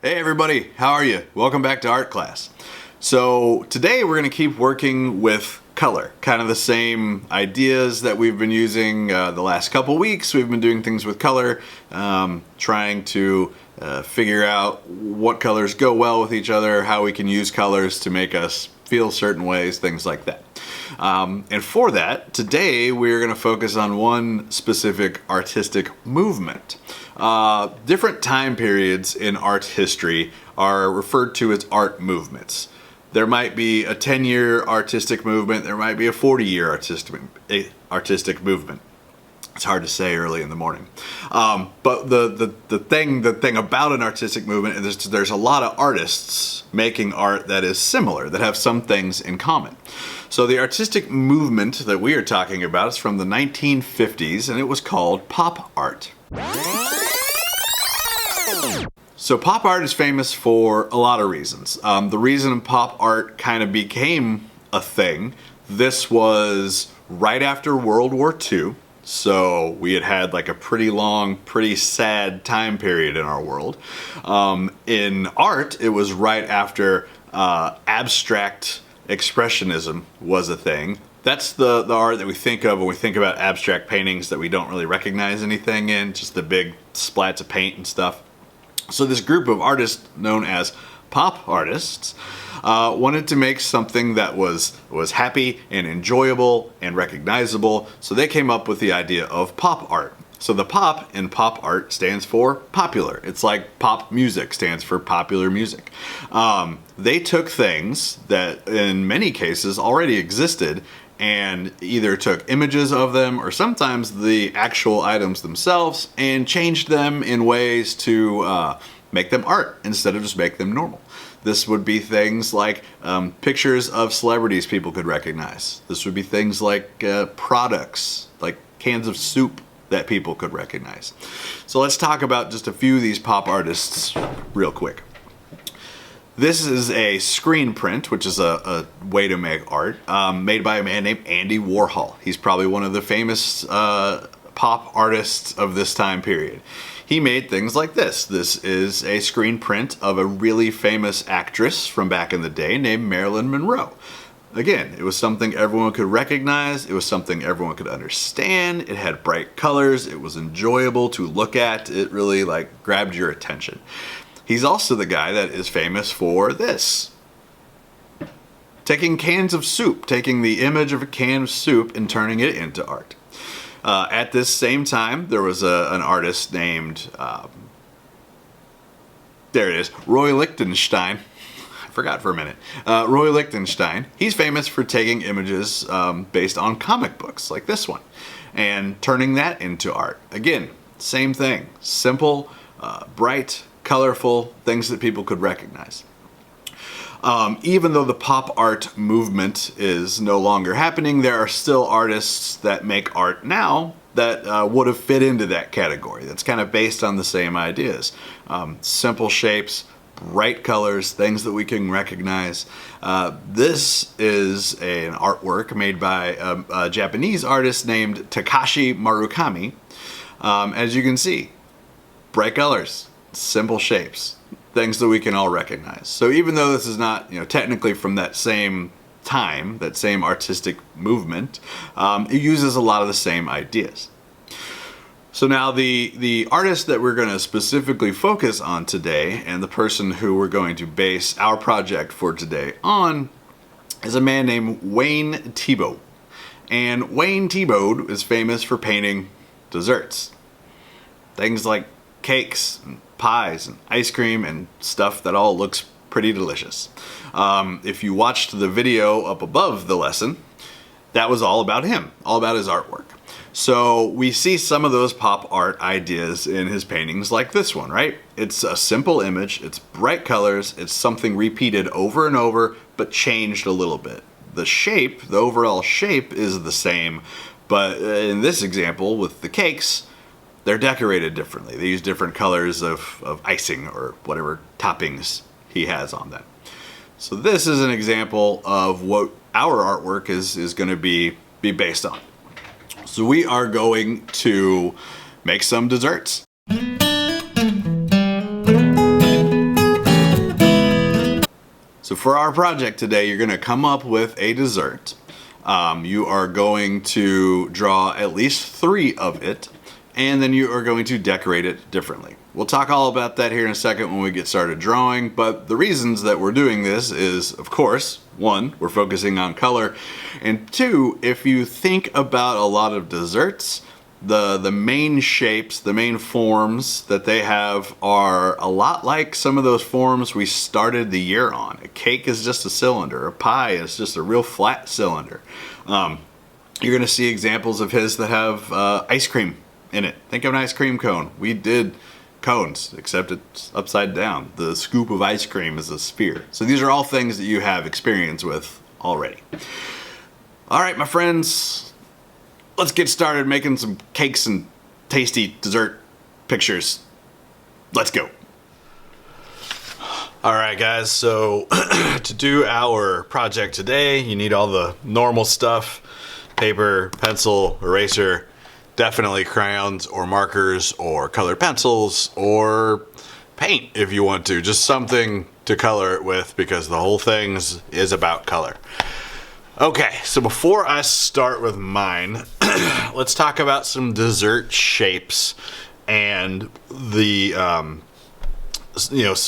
Hey everybody, how are you? Welcome back to art class. So today we're going to keep working with color, kind of the same ideas that we've been using the last couple weeks. We've been doing things with color, trying to figure out what colors go well with each other, how we can use colors to make us feel certain ways, things like that. And for that, today we're going to focus on one specific artistic movement. Different time periods in art history are referred to as art movements. There might be a 10-year artistic movement, there might be a 40-year artistic movement. It's hard to say early in the morning. But the thing about an artistic movement is there's a lot of artists making art that is similar, that have some things in common. So the artistic movement that we are talking about is from the 1950s, and it was called pop art. So pop art is famous for a lot of reasons. The reason pop art kind of became a thing, this was right after World War II. So we had like a pretty long, pretty sad time period in our world. In art, it was right after abstract expressionism was a thing. That's the art that we think of when we think about abstract paintings that we don't really recognize anything in, just the big splats of paint and stuff. So this group of artists known as pop artists wanted to make something that was happy and enjoyable and recognizable, so they came up with the idea of pop art. So the pop in pop art stands for popular. It's like pop music stands for popular music. They took things that in many cases already existed and either took images of them or sometimes the actual items themselves and changed them in ways to make them art instead of just make them normal. This would be things like pictures of celebrities people could recognize. This would be things like products, like cans of soup that people could recognize. So let's talk about just a few of these pop artists real quick. This is a screen print, which is a way to make art, made by a man named Andy Warhol. He's probably one of the famous pop artists of this time period. He made things like this. This is a screen print of a really famous actress from back in the day named Marilyn Monroe. Again, it was something everyone could recognize. It was something everyone could understand. It had bright colors. It was enjoyable to look at. It really grabbed your attention. He's also the guy that is famous for this. Taking cans of soup, taking the image of a can of soup and turning it into art. At this same time, there was an artist named, there it is, Roy Lichtenstein. I forgot for a minute. Roy Lichtenstein. He's famous for taking images based on comic books, like this one, and turning that into art. Again, same thing. Simple, bright, colorful, things that people could recognize. Even though the pop art movement is no longer happening, there are still artists that make art now that would have fit into that category. That's kind of based on the same ideas. Simple shapes, bright colors, things that we can recognize. This is an artwork made by a Japanese artist named Takashi Murakami. As you can see, bright colors, simple shapes, things that we can all recognize. So even though this is not, technically from that same time, that same artistic movement, it uses a lot of the same ideas. So now the artist that we're going to specifically focus on today, and the person who we're going to base our project for today on, is a man named Wayne Thiebaud. And Wayne Thiebaud is famous for painting desserts. Things like cakes and pies and ice cream and stuff that all looks pretty delicious. If you watched the video up above the lesson, that was all about him, all about his artwork. So we see some of those pop art ideas in his paintings like this one, right? It's a simple image, it's bright colors, it's something repeated over and over, but changed a little bit. The shape, the overall shape is the same, but in this example with the cakes, they're decorated differently. They use different colors of icing or whatever toppings he has on them. So this is an example of what our artwork is going to be based on. So we are going to make some desserts. So for our project today, you're going to come up with a dessert. You are going to draw at least 3 of it, and then you are going to decorate it differently. We'll talk all about that here in a second when we get started drawing, but the reasons that we're doing this is, of course, 1, we're focusing on color, and 2, if you think about a lot of desserts, the main shapes, the main forms that they have are a lot like some of those forms we started the year on. A cake is just a cylinder. A pie is just a real flat cylinder. You're going to see examples of his that have ice cream in it. Think of an ice cream cone. We did cones, except it's upside down. The scoop of ice cream is a sphere. So these are all things that you have experience with already. All right, my friends. Let's get started making some cakes and tasty dessert pictures. Let's go. All right, guys, so to do our project today, you need all the normal stuff: paper, pencil, eraser, definitely crayons or markers or colored pencils or paint if you want to. Just something to color it with, because the whole thing is about color. Okay, so before I start with mine, let's talk about some dessert shapes and the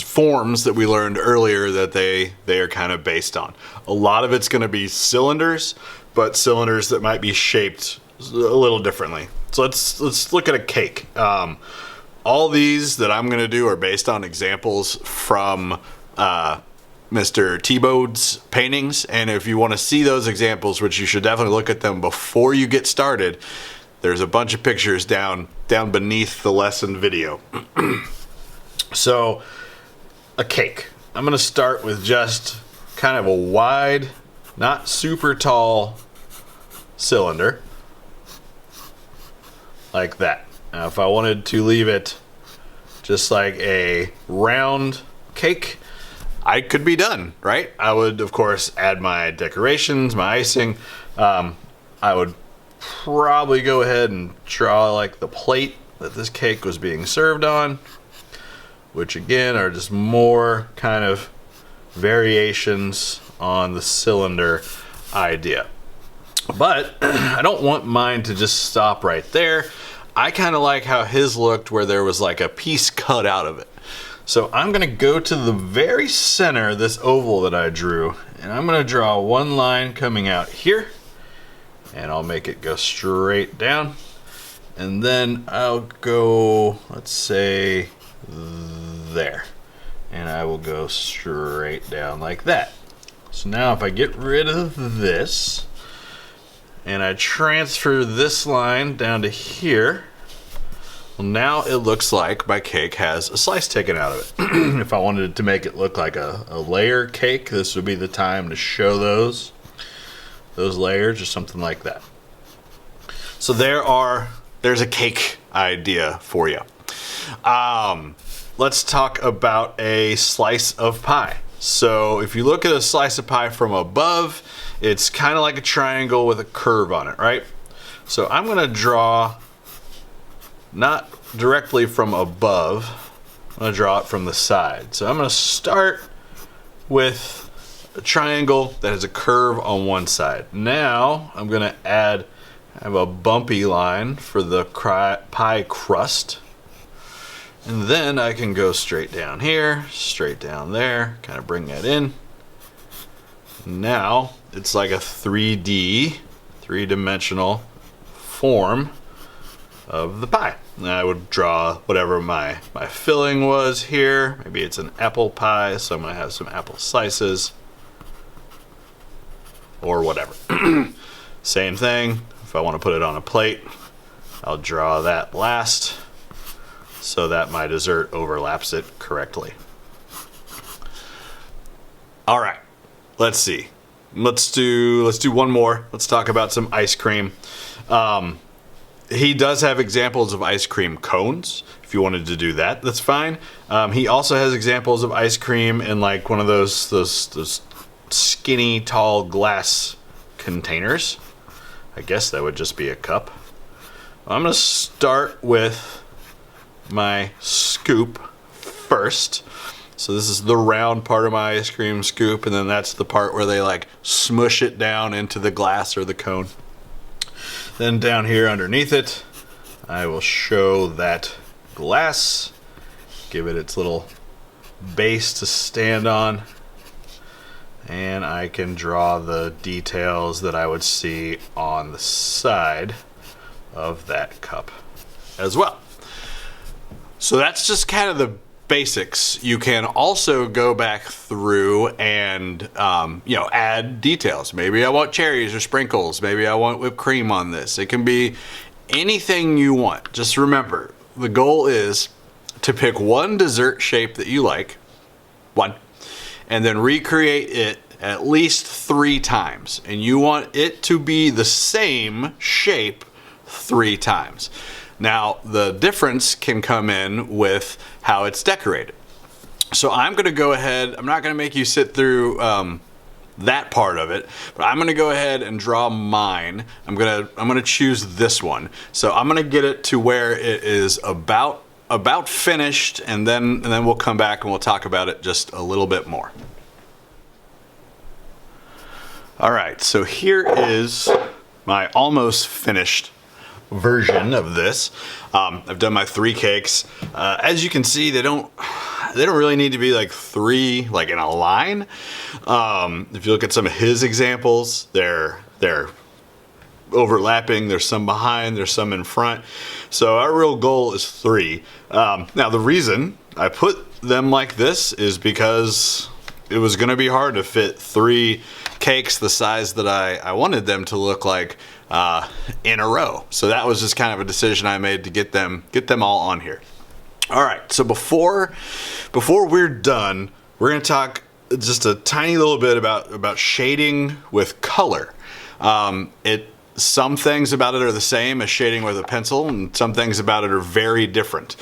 forms that we learned earlier that they are kind of based on. A lot of it's going to be cylinders, but cylinders that might be shaped a little differently. So let's look at a cake. All these that I'm going to do are based on examples from Mr. Thiebaud's paintings, and if you want to see those examples, which you should definitely look at them before you get started, there's a bunch of pictures down beneath the lesson video. So, a cake. I'm going to start with just kind of a wide, not super tall cylinder, like that. Now, if I wanted to leave it just like a round cake, I could be done, right? I would, of course, add my decorations, my icing. I would probably go ahead and draw like the plate that this cake was being served on, which again are just more kind of variations on the cylinder idea. But I don't want mine to just stop right there. I kind of like how his looked, where there was like a piece cut out of it. So I'm going to go to the very center of this oval that I drew, and I'm going to draw one line coming out here, and I'll make it go straight down. And then I'll go, let's say, there. And I will go straight down like that. So now if I get rid of this, and I transfer this line down to here, well, now it looks like my cake has a slice taken out of it. If I wanted to make it look like a layer cake, this would be the time to show those layers or something like that. So there's a cake idea for you. Let's talk about a slice of pie. So if you look at a slice of pie from above, it's kind of like a triangle with a curve on it, right? So I'm going to draw not directly from above, I'm going to draw it from the side. So I'm going to start with a triangle that has a curve on one side. Now I'm going to have a bumpy line for the pie crust. And then I can go straight down here, straight down there, kind of bring that in. Now it's like a 3-dimensional form of the pie. And I would draw whatever my filling was here. Maybe it's an apple pie, so I'm going to have some apple slices or whatever. Same thing, if I want to put it on a plate, I'll draw that last so that my dessert overlaps it correctly. All right, let's see. Let's do one more. Let's talk about some ice cream. He does have examples of ice cream cones. If you wanted to do that, that's fine. He also has examples of ice cream in like one of those skinny, tall glass containers. I guess that would just be a cup. I'm gonna start with my scoop first, So this is the round part of my ice cream scoop, and then that's the part where they like smush it down into the glass or the cone. Then down here underneath it, I will show that glass, give it its little base to stand on, and I can draw the details that I would see on the side of that cup as well. So that's just kind of the basics. You can also go back through and add details. Maybe I want cherries or sprinkles. Maybe I want whipped cream on this. It can be anything you want. Just remember, the goal is to pick one dessert shape that you like, and then recreate it at least 3 times. And you want it to be the same shape 3 times. Now, the difference can come in with how it's decorated. So I'm going to go ahead, I'm not going to make you sit through that part of it, but I'm going to go ahead and draw mine. I'm going to choose this one. So I'm going to get it to where it is about finished, and then we'll come back and we'll talk about it just a little bit more. All right, so here is my almost finished version of this. I've done my 3 cakes. As you can see, they don't really need to be like 3 like in a line. If you look at some of his examples, they're overlapping. There's some behind, there's some in front. So our real goal is 3. Now the reason I put them like this is because it was going to be hard to fit 3 cakes the size that I wanted them to look like in a row. So that was just kind of a decision I made to get them all on here. All right, so before we're done, we're going to talk just a tiny little bit about shading with color. Some things about it are the same as shading with a pencil, and some things about it are very different.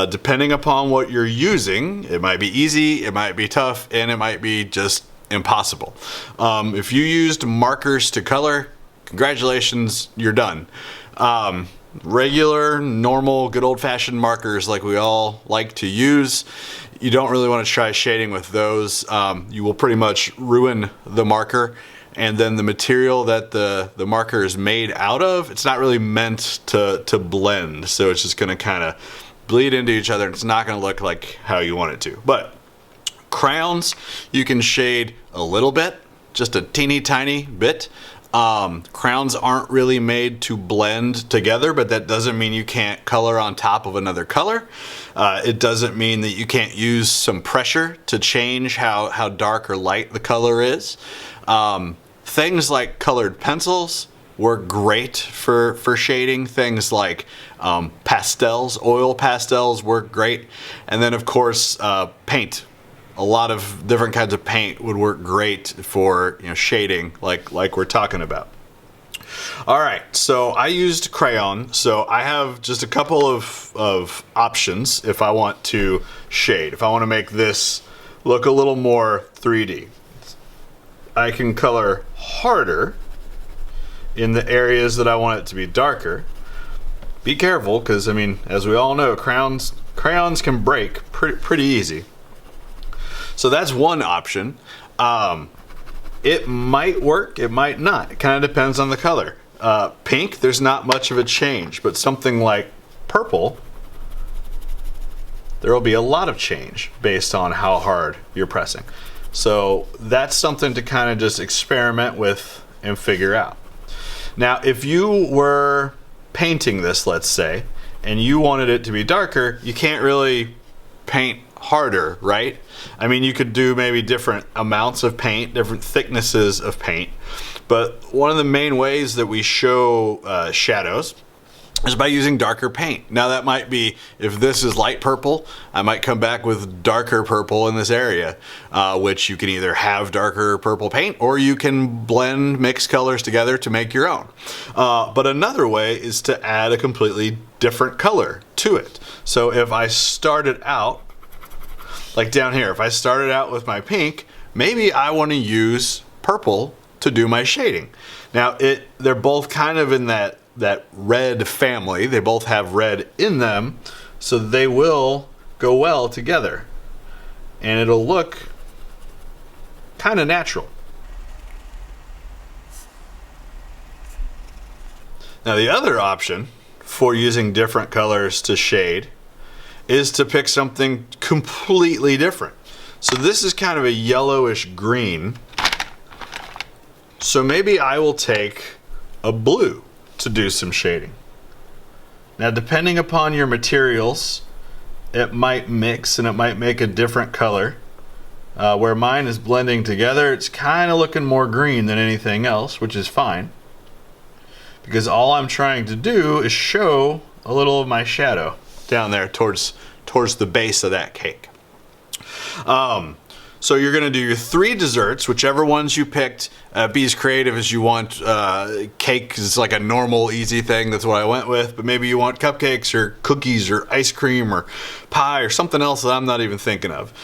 Depending upon what you're using, it might be easy, it might be tough, and it might be just impossible. If you used markers to color, congratulations, you're done. Regular, normal, good old-fashioned markers like we all like to use, you don't really want to try shading with those. You will pretty much ruin the marker, and then the material that the marker is made out of, it's not really meant to blend, so it's just going to kind of bleed into each other, and it's not going to look like how you want it to. But crayons, you can shade a little bit, just a teeny tiny bit. Crayons aren't really made to blend together, but that doesn't mean you can't color on top of another color. It doesn't mean that you can't use some pressure to change how dark or light the color is. Things like colored pencils work great for shading. Things like pastels, oil pastels work great. And then of course paint. A lot of different kinds of paint would work great for shading like we're talking about. All right, so I used crayon, so I have just a couple of options if I want to shade. If I want to make this look a little more 3D, I can color harder in the areas that I want it to be darker. Be careful, because I mean, as we all know, crayons can break pretty easy. So that's one option. It might work, it might not. It kind of depends on the color. Pink, there's not much of a change, but something like purple, there will be a lot of change based on how hard you're pressing. So that's something to kind of just experiment with and figure out. Now, if you were painting this, let's say, and you wanted it to be darker, you can't really paint harder, right? I mean, you could do maybe different amounts of paint, different thicknesses of paint, but one of the main ways that we show shadows is by using darker paint. Now that might be, if this is light purple, I might come back with darker purple in this area, which you can either have darker purple paint or you can blend mixed colors together to make your own. But another way is to add a completely different color to it. So if I started out, like down here, if I started out with my pink, maybe I want to use purple to do my shading. Now they're both kind of in that red family. They both have red in them, so they will go well together. and it'll look kind of natural. Now the other option for using different colors to shade is to pick something completely different. So this is kind of a yellowish green. So maybe I will take a blue to do some shading. Now depending upon your materials, it might mix and it might make a different color. Where mine is blending together, it's kind of looking more green than anything else, which is fine. Because all I'm trying to do is show a little of my shadow down there towards the base of that cake. So you're gonna do your 3 desserts, whichever ones you picked. Be as creative as you want. Cake is like a normal, easy thing. That's what I went with. But maybe you want cupcakes or cookies or ice cream or pie or something else that I'm not even thinking of.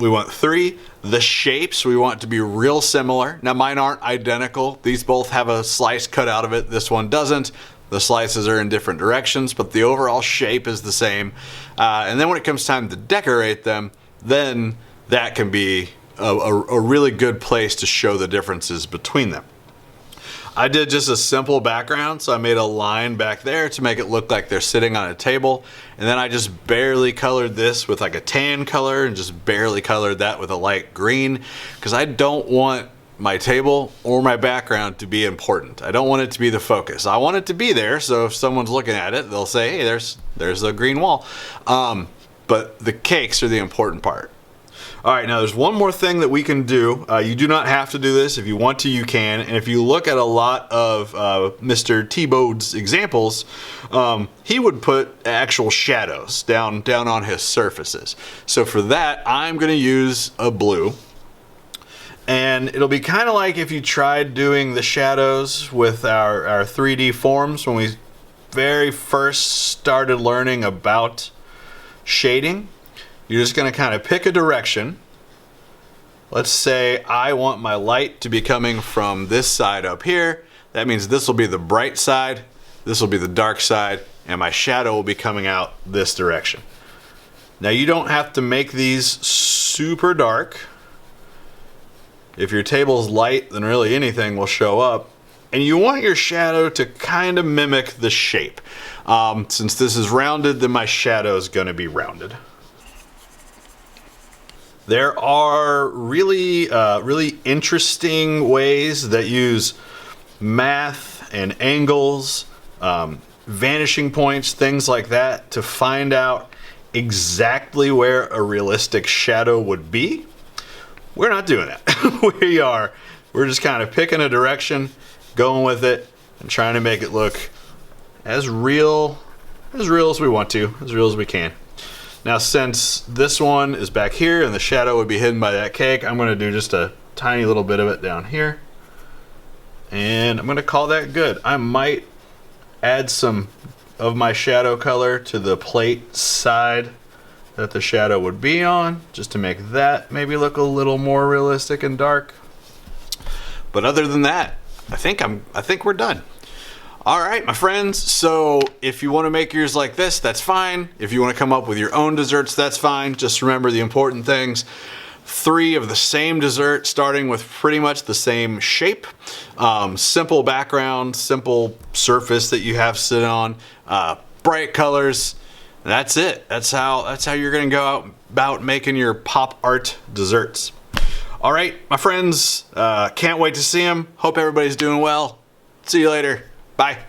We want 3. The shapes we want to be real similar. Now mine aren't identical. These both have a slice cut out of it. This one doesn't. The slices are in different directions, but the overall shape is the same. And then when it comes time to decorate them, then that can be a really good place to show the differences between them. I did just a simple background, so I made a line back there to make it look like they're sitting on a table, and then I just barely colored this with like a tan color and just barely colored that with a light green, because I don't want my table or my background to be important. I don't want it to be the focus. I want it to be there, so if someone's looking at it, they'll say, hey, there's a green wall. But the cakes are the important part. All right, now there's one more thing that we can do. You do not have to do this. If you want to, you can. And if you look at a lot of Mr. Thiebaud's examples, he would put actual shadows down on his surfaces. So for that, I'm gonna use a blue. And it'll be kind of like if you tried doing the shadows with our 3D forms when we very first started learning about shading. You're just going to kind of pick a direction. Let's say I want my light to be coming from this side up here. That means this will be the bright side, this will be the dark side, and my shadow will be coming out this direction. Now you don't have to make these super dark. If your table's light, then really anything will show up. And you want your shadow to kind of mimic the shape. Since this is rounded, then my shadow is going to be rounded. There are really interesting ways that use math and angles, vanishing points, things like that to find out exactly where a realistic shadow would be. We're not doing that. We're just kind of picking a direction, going with it, and trying to make it look as real as we want to, as real as we can. Now since this one is back here and the shadow would be hidden by that cake, I'm going to do just a tiny little bit of it down here. And I'm going to call that good. I might add some of my shadow color to the plate side that the shadow would be on, just to make that maybe look a little more realistic and dark. But other than that, I think we're done. All right, my friends, so if you want to make yours like this, that's fine. If you want to come up with your own desserts, that's fine. Just remember the important things. 3 of the same dessert, starting with pretty much the same shape. Simple background, simple surface that you have sit on, bright colors. That's it. That's how you're going to go out about making your pop art desserts. All right, my friends, can't wait to see them. Hope everybody's doing well. See you later. Bye.